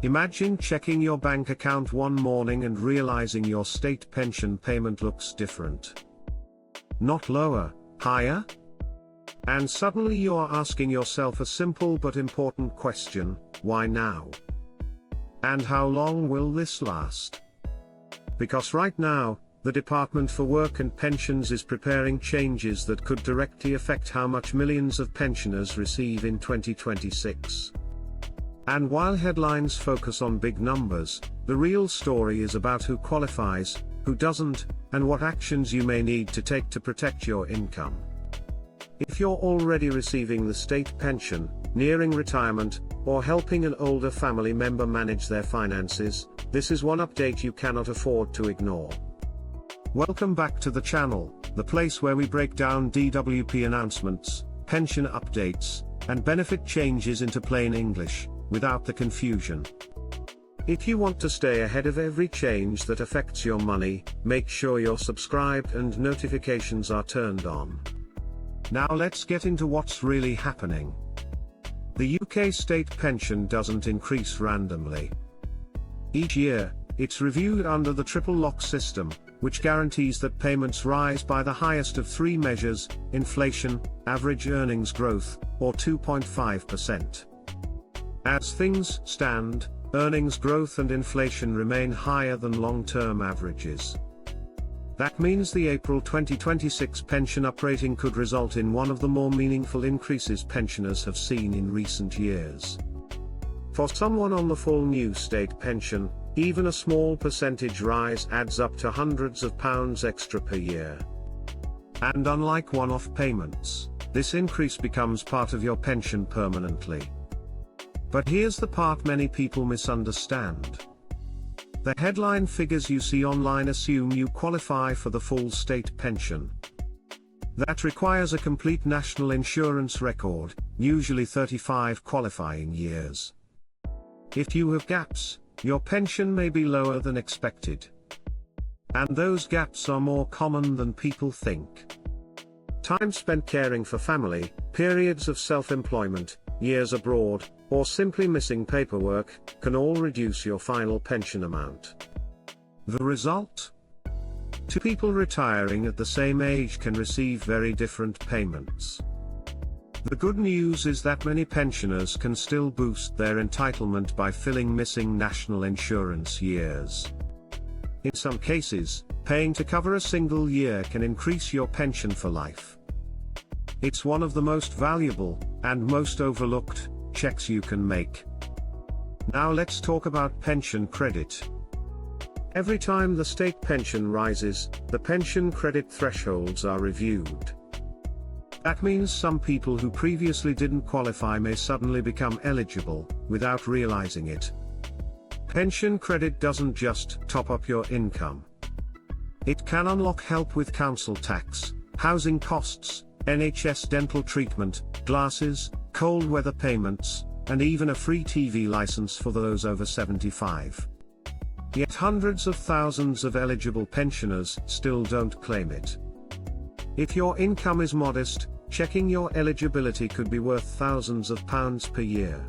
Imagine checking your bank account one morning and realizing your state pension payment looks different. Not lower, higher? And suddenly you are asking yourself a simple but important question: why now? And how long will this last? Because right now, the Department for Work and Pensions is preparing changes that could directly affect how much millions of pensioners receive in 2026. And while headlines focus on big numbers, the real story is about who qualifies, who doesn't, and what actions you may need to take to protect your income. If you're already receiving the state pension, nearing retirement, or helping an older family member manage their finances, this is one update you cannot afford to ignore. Welcome back to the channel, the place where we break down DWP announcements, pension updates, and benefit changes into plain English, without the confusion. If you want to stay ahead of every change that affects your money, make sure you're subscribed and notifications are turned on. Now let's get into what's really happening. The UK state pension doesn't increase randomly. Each year, it's reviewed under the triple lock system, which guarantees that payments rise by the highest of three measures: inflation, average earnings growth, or 2.5%. As things stand, earnings growth and inflation remain higher than long-term averages. That means the April 2026 pension uprating could result in one of the more meaningful increases pensioners have seen in recent years. For someone on the full new state pension, even a small percentage rise adds up to hundreds of pounds extra per year. And unlike one-off payments, this increase becomes part of your pension permanently. But here's the part many people misunderstand. The headline figures you see online assume you qualify for the full state pension. That requires a complete national insurance record, usually 35 qualifying years. If you have gaps, your pension may be lower than expected. And those gaps are more common than people think. Time spent caring for family, periods of self-employment, years abroad, or simply missing paperwork, can all reduce your final pension amount. The result? Two people retiring at the same age can receive very different payments. The good news is that many pensioners can still boost their entitlement by filling missing national insurance years. In some cases, paying to cover a single year can increase your pension for life. It's one of the most valuable, and most overlooked, checks you can make. Now let's talk about pension credit. Every time the state pension rises, the pension credit thresholds are reviewed. That means some people who previously didn't qualify may suddenly become eligible, without realizing it. Pension credit doesn't just top up your income. It can unlock help with council tax, housing costs, NHS dental treatment, glasses, cold weather payments, and even a free TV license for those over 75. Yet hundreds of thousands of eligible pensioners still don't claim it. If your income is modest, checking your eligibility could be worth thousands of pounds per year.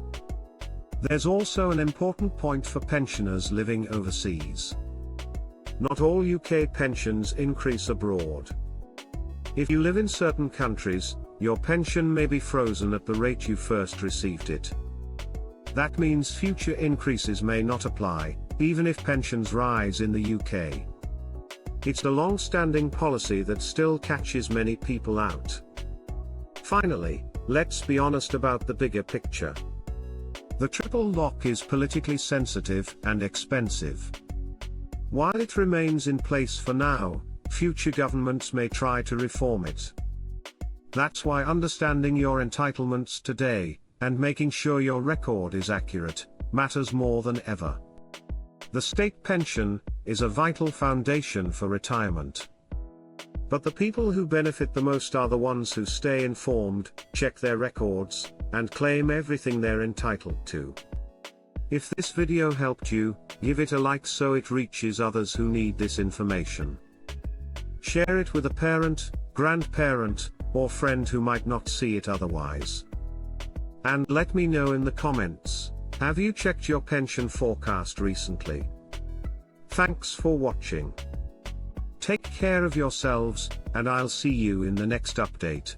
There's also an important point for pensioners living overseas. Not all UK pensions increase abroad. If you live in certain countries, your pension may be frozen at the rate you first received it. That means future increases may not apply, even if pensions rise in the UK. It's a long-standing policy that still catches many people out. Finally, let's be honest about the bigger picture. The triple lock is politically sensitive and expensive. While it remains in place for now, future governments may try to reform it. That's why understanding your entitlements today, and making sure your record is accurate, matters more than ever. The state pension is a vital foundation for retirement. But the people who benefit the most are the ones who stay informed, check their records, and claim everything they're entitled to. If this video helped you, give it a like so it reaches others who need this information. Share it with a parent, grandparent, or friend who might not see it otherwise. And let me know in the comments, Have you checked your pension forecast recently? Thanks for watching. Take care of yourselves, and I'll see you in the next update.